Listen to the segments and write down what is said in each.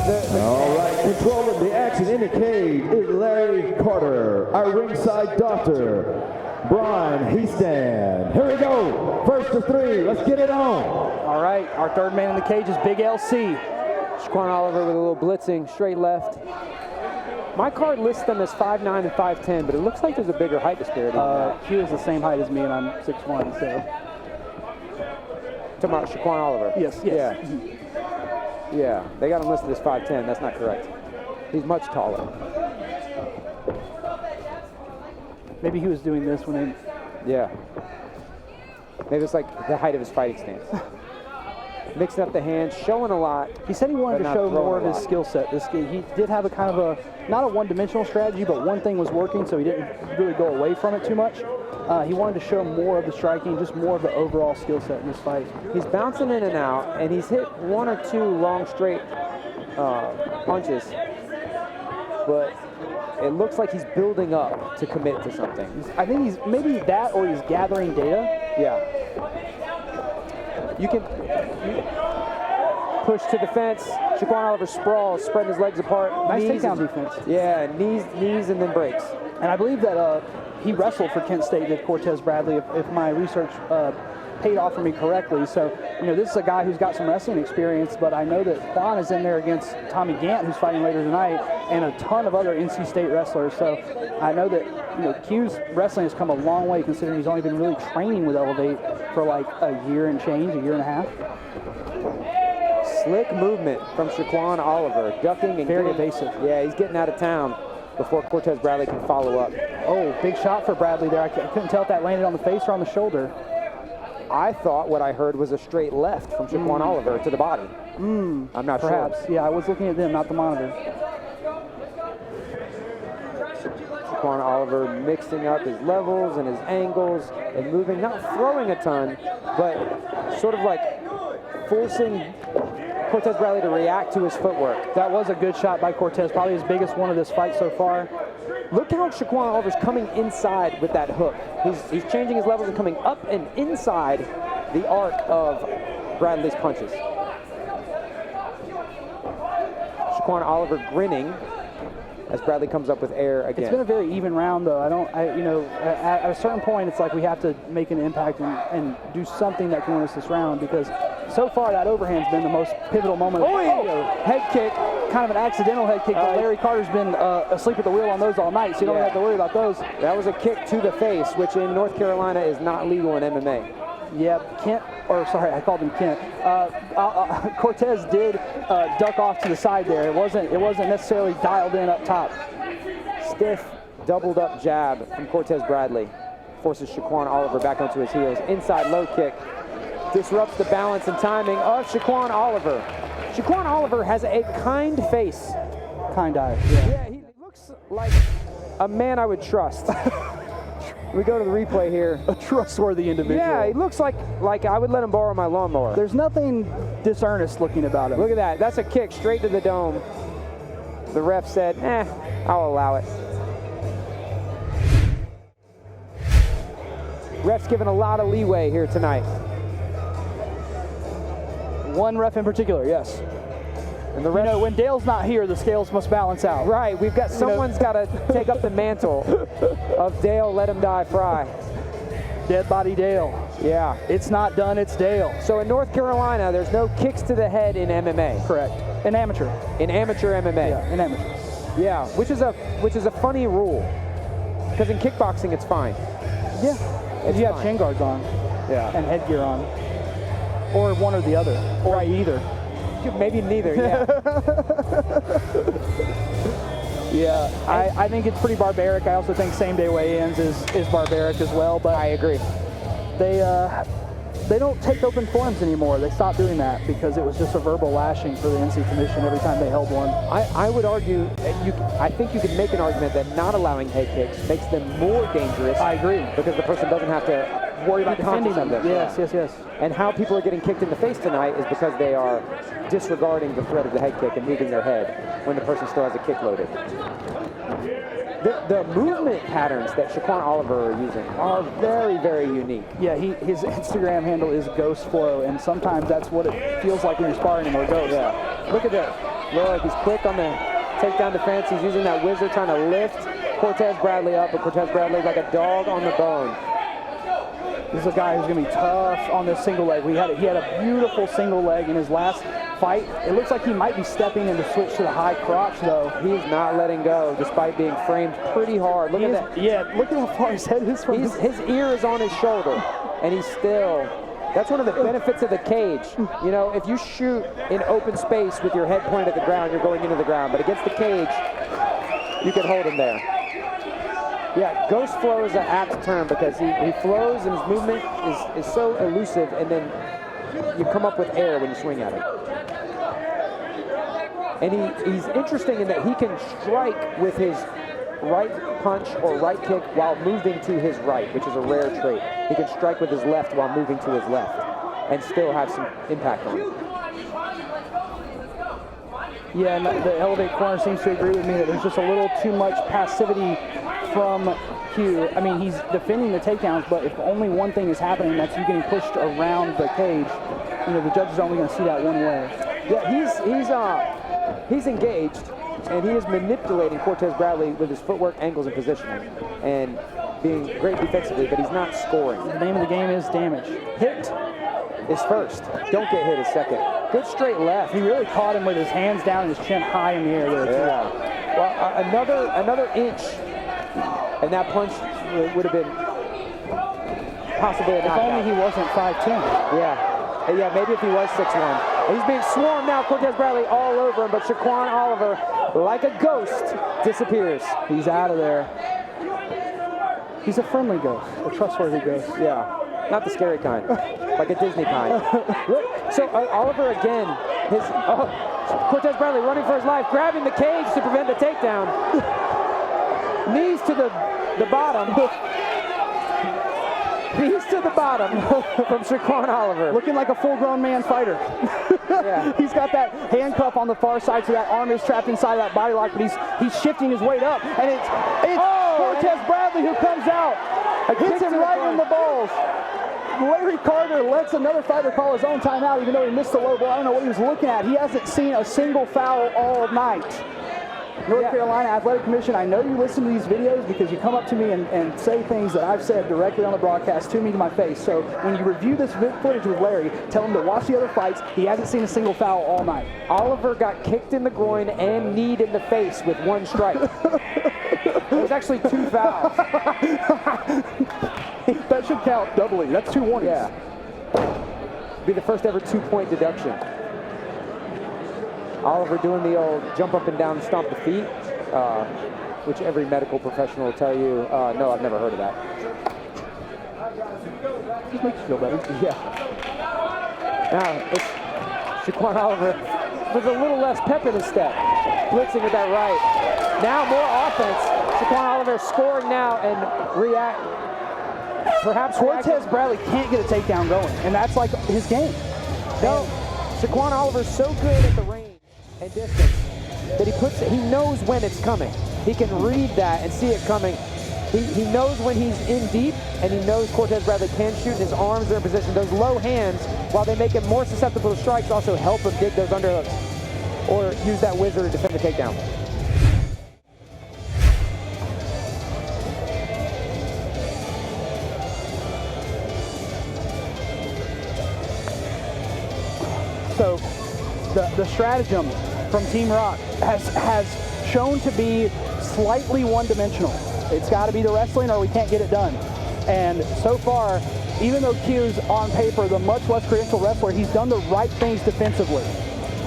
All right, controlling the action in the cage is Larry Carter, our ringside doctor, Brian Heaston. Here we go, first to three, let's get it on. All right, our third man in the cage is Big LC. Shaquan Oliver with a little blitzing, straight left. My card lists them as 5'9" and 5'10", but it looks like there's a bigger height disparity. He was the same height as me, and I'm 6'1", so. Talking about Shaquan Oliver? Yes. Yeah. Yeah, they got him listed as 5'10". That's not correct. He's much taller. Maybe he was doing this when he... Yeah. Maybe it's like the height of his fighting stance. Mixing up the hands, showing a lot. He said he wanted to show more of his skill set. He did have a kind of a, not a one-dimensional strategy, but one thing was working, so he didn't really go away from it too much. He wanted to show more of the striking, just more of the overall skill set in this fight. He's bouncing in and out, and he's hit one or two long straight punches, but it looks like he's building up to commit to something. I think he's maybe that, or he's gathering data. Yeah. You can push to the fence. Shaquan Oliver sprawls, spreading his legs apart. Nice takedown defense. Yeah, knees and then breaks. And I believe that he wrestled for Kent State at Cortez Bradley, if my research paid off for me correctly. So, this is a guy who's got some wrestling experience, but I know that Juan is in there against Tommy Gant, who's fighting later tonight, and a ton of other NC State wrestlers. So I know that, Q's wrestling has come a long way, considering he's only been really training with Elevate for like a year and change, a year and a half. Slick movement from Shaquan Oliver, ducking and very evasive. Yeah, he's getting out of town before Cortez Bradley can follow up. Oh, big shot for Bradley there. I couldn't tell if that landed on the face or on the shoulder. I thought what I heard was a straight left from Shaquan Oliver to the body. I'm not Perhaps. sure. Yeah, I was looking at them, not the monitor. Shaquan Oliver mixing up his levels and his angles and moving, not throwing a ton, but sort of like forcing Cortez Bradley to react to his footwork. That was a good shot by Cortez, probably his biggest one of this fight so far. Look how Shaquan Oliver's coming inside with that hook. He's changing his levels and coming up and inside the arc of Bradley's punches. Shaquan Oliver grinning as Bradley comes up with air again. It's been a very even round, though. At a certain point, it's like we have to make an impact and do something that can win us this round, because so far that overhand's been the most pivotal moment. Head kick, kind of an accidental head kick, but Larry Carter's been asleep at the wheel on those all night, so you don't have to worry about those. That was a kick to the face, which in North Carolina is not legal in MMA. Yeah, I called him Kent. Cortez did duck off to the side there. It wasn't necessarily dialed in up top. Stiff, doubled up jab from Cortez Bradley forces Shaquan Oliver back onto his heels. Inside low kick disrupts the balance and timing of Shaquan Oliver. Shaquan Oliver has a kind face. Kind eye. Yeah, he looks like a man I would trust. We go to the replay here. A trustworthy individual. Yeah, he looks like I would let him borrow my lawnmower. There's nothing disearnest looking about him. Look at that. That's a kick straight to the dome. The ref said, I'll allow it. Ref's given a lot of leeway here tonight. One ref in particular, yes. And the ref, when Dale's not here, the scales must balance out. Right, we've got someone's got to take up the mantle of Dale, let him die, Fry. Dead body Dale. Yeah. It's not done, it's Dale. So in North Carolina, there's no kicks to the head in MMA. Correct. In amateur. In amateur MMA. Yeah, in amateur. Yeah, which is a funny rule. Because in kickboxing, it's fine. Yeah. If you have shin guards on. Yeah. And headgear on. Or one or the other. Or either. Maybe neither, yeah. Yeah, I think it's pretty barbaric. I also think same-day weigh-ins is barbaric as well. But I agree. They don't take open forums anymore. They stopped doing that because it was just a verbal lashing for the NC Commission every time they held one. I would argue, I think you could make an argument that not allowing head kicks makes them more dangerous. I agree. Because the person doesn't have to worry about defending them. Yes. And how people are getting kicked in the face tonight is because they are disregarding the threat of the head kick and moving their head when the person still has a kick loaded. The movement patterns that Shaquan Oliver are using are very, very unique. Yeah, his Instagram handle is Ghost Flow, and sometimes that's what it feels like when you're sparring him, or Ghost. Yeah. Look at that. Look, he's quick on the takedown defense. He's using that whizzer, trying to lift Cortez Bradley up, but Cortez Bradley like a dog on the bone. This is a guy who's going to be tough on this single leg. He had a beautiful single leg in his last fight. It looks like he might be stepping in to switch to the high crotch, though. He's not letting go, despite being framed pretty hard. Look at that. Yeah, look at how far his head is from his ear is on his shoulder, and he's still. That's one of the benefits of the cage. You know, if you shoot in open space with your head pointed at the ground, you're going into the ground. But against the cage, you can hold him there. Yeah, ghost flow is an apt term because he flows and his movement is so elusive, and then you come up with air when you swing at him. And he's interesting in that he can strike with his right punch or right kick while moving to his right, which is a rare trait. He can strike with his left while moving to his left and still have some impact on it. Yeah, and the Elevate corner seems to agree with me that there's just a little too much passivity from Q. I mean, he's defending the takedowns, but if only one thing is happening, that's you getting pushed around the cage, you know, the judge is only going to see that one way. Yeah, he's engaged, and he is manipulating Cortez Bradley with his footwork, angles, and positioning, and being great defensively, but he's not scoring. The name of the game is damage. Hit is first. Don't get hit is second. Good straight left. He really caught him with his hands down and his chin high in the air there, too. Yeah. Well, another inch, and that punch would have been possibly a knockout. If only he wasn't 5'10". Yeah, maybe if he was 6'1". He's being swarmed now, Cortez Bradley all over him, but Shaquan Oliver, like a ghost, disappears. He's out of there. He's a friendly ghost, a trustworthy ghost. Yeah, not the scary kind, like a Disney kind. Look, so Oliver again, Cortez Bradley running for his life, grabbing the cage to prevent the takedown. Knees to the bottom. Knees to the bottom from Shaquan Oliver. Looking like a full-grown man fighter. Yeah. He's got that handcuff on the far side, so that arm is trapped inside that body lock, but he's shifting his weight up, and it's Cortez Bradley who comes out, hits him right in the balls. Larry Carter lets another fighter call his own timeout, even though he missed the low blow. I don't know what he was looking at. He hasn't seen a single foul all night. North Carolina Athletic Commission, I know you listen to these videos because you come up to me and say things that I've said directly on the broadcast to me to my face. So when you review this footage with Larry, tell him to watch the other fights. He hasn't seen a single foul all night. Oliver got kicked in the groin and kneed in the face with one strike. It was actually 2 fouls. That should count doubly. That's 2 warnings. Yeah. Be the first ever 2-point deduction. Oliver doing the old jump up and down, stomp the feet, which every medical professional will tell you, no, I've never heard of that. Just makes you feel better. Yeah. Now, it's Shaquan Oliver with a little less pep in his step, blitzing with that right. Now more offense. Shaquan Oliver scoring now and react. Perhaps Cortez Bradley can't get a takedown going, and that's like his game. No, Shaquan Oliver's so good at the range and distance that he knows when it's coming. He can read that and see it coming. He knows when he's in deep, and he knows Cortez Bradley can shoot, and his arms are in position. Those low hands, while they make him more susceptible to strikes, also help him dig those underhooks or use that whizzer to defend the takedown. So the stratagem from Team Rock has shown to be slightly one-dimensional. It's got to be the wrestling or we can't get it done. And so far, even though Q's on paper the much less credentialed wrestler, he's done the right things defensively.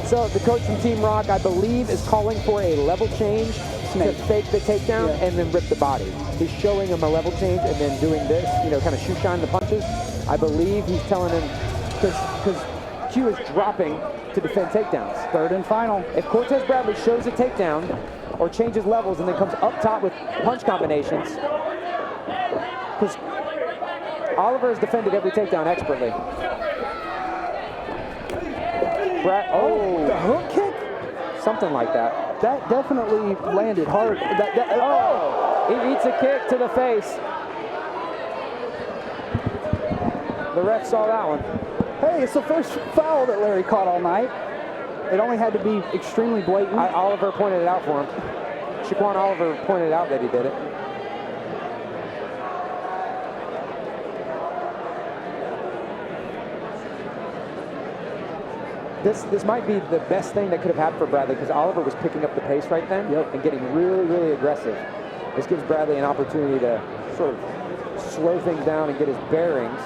So the coach from Team Rock, I believe, is calling for a level change to fake the takedown and then rip the body. He's showing him a level change and then doing this, kind of shoe shine the punches. I believe he's telling him, because Q is dropping to defend takedowns. Third and final. If Cortez Bradley shows a takedown or changes levels and then comes up top with punch combinations, because Oliver has defended every takedown expertly. The hook kick? Something like that. That definitely landed hard. He eats a kick to the face. The ref saw that one. Hey, it's the first foul that Larry caught all night. It only had to be extremely blatant. Oliver pointed it out for him. Shaquan Oliver pointed out that he did it. This might be the best thing that could have happened for Bradley, because Oliver was picking up the pace right then and getting really, really aggressive. This gives Bradley an opportunity to sort of slow things down and get his bearings,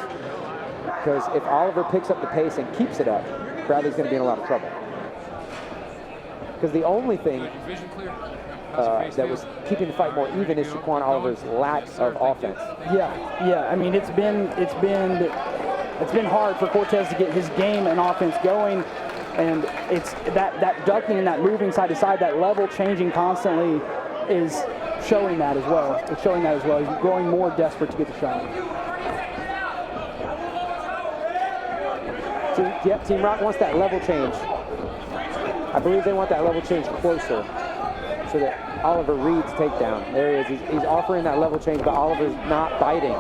because if Oliver picks up the pace and keeps it up, Bradley's going to be in a lot of trouble. Because the only thing that was keeping the fight more even is Shaquan Oliver's lack of offense. Yeah. I mean, it's been hard for Cortez to get his game and offense going, and it's that ducking and that moving side to side, that level changing constantly is showing that as well. It's showing that as well. He's growing more desperate to get the shot. Team Rock wants that level change. I believe they want that level change closer so that Oliver reads takedown. There he is. He's offering that level change, but Oliver's not biting.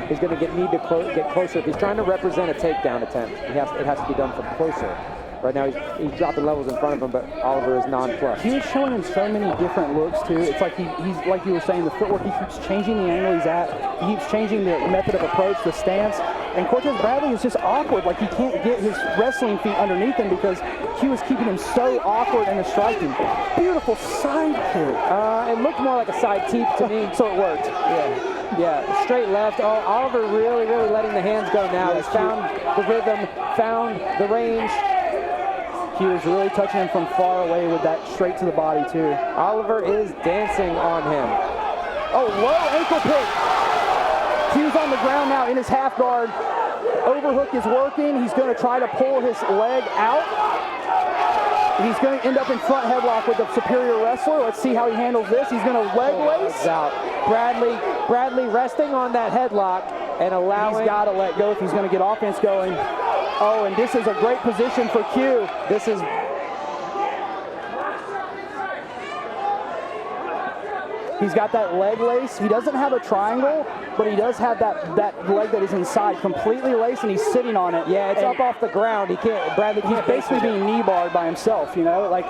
He's going to need to get closer. If he's trying to represent a takedown attempt, it has to be done from closer. Right now, he's dropping levels in front of him, but Oliver is nonplussed. He was showing him so many different looks, too. It's like he's like you were saying, the footwork, he keeps changing the angle he's at. He keeps changing the method of approach, the stance. And Cortez Bradley is just awkward. Like, he can't get his wrestling feet underneath him because Q is keeping him so awkward in the striking. Beautiful side kick. It looked more like a side teep to me. So it worked. Yeah, straight left. Oh, Oliver really, really letting the hands go now. He's found the rhythm, found the range. Q is really touching him from far away with that straight to the body, too. Oliver is dancing on him. Oh, low ankle pick. Q's on the ground now in his half guard. Overhook is working. He's going to try to pull his leg out. He's going to end up in front headlock with the superior wrestler. Let's see how he handles this. He's going to leg lace. Out. Bradley resting on that headlock and allowing. He's got to let go if he's going to get offense going. Oh, and this is a great position for Q. This is. He's got that leg lace. He doesn't have a triangle, but he does have that leg that is inside, completely laced, and he's sitting on it. Yeah, it's up off the ground. Bradley can't. He's basically being knee barred by himself, you know, like.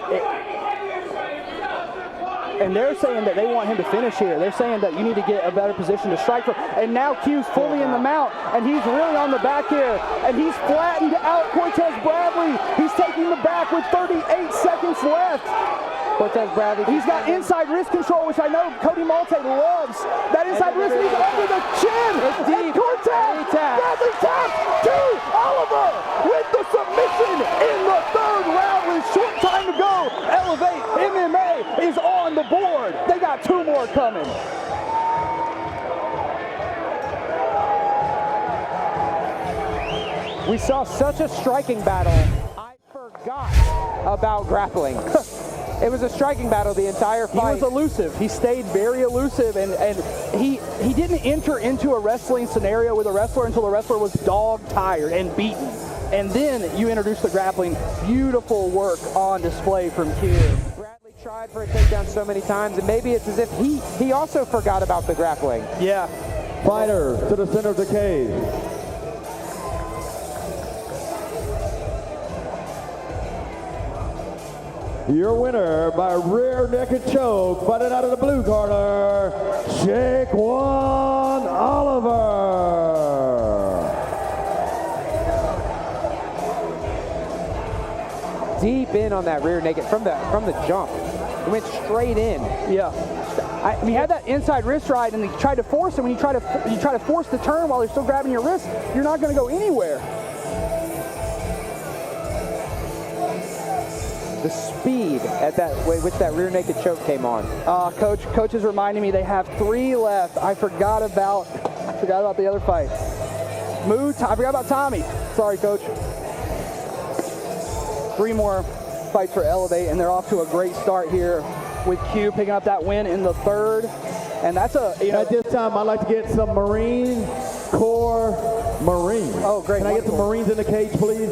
And they're saying that they want him to finish here. They're saying that you need to get a better position to strike for. And now Q's fully in the mount, and he's really on the back here. And he's flattened out Cortez Bradley. He's taking the back with 38 seconds left. Cortez Bradley. He's got inside wrist control, which I know Cody Malte loves. That inside wrist, he's under the chin. It's deep. And Cortez Bradley taps to Oliver with the submission in the third round with short time to go. Elevate MMA is on the board. They got two more coming. We saw such a striking battle. I forgot about grappling. It was a striking battle the entire fight. He was elusive. He stayed very elusive, and he didn't enter into a wrestling scenario with a wrestler until the wrestler was dog tired and beaten. And then you introduce the grappling. Beautiful work on display from Q. Bradley tried for a takedown so many times, and maybe it's as if he also forgot about the grappling. Yeah. Fighters to the center of the cage. Your winner by rear naked choke, fighting out of the blue corner, Shaquan Oliver. Deep in on that rear naked from the jump. He went straight in. Yeah. He had that inside wrist ride, and he tried to force it. When you try to force the turn while they're still grabbing your wrist, you're not going to go anywhere. The speed at which that rear naked choke came on. Coach is reminding me they have 3 left. I forgot about the other fight. I forgot about Tommy. Sorry, Coach. 3 more fights for Elevate, and they're off to a great start here with Q picking up that win in the third. And that's at this time, I'd like to get some Marine Corps Marines. Oh, great. Can I get some Marines in the cage, please?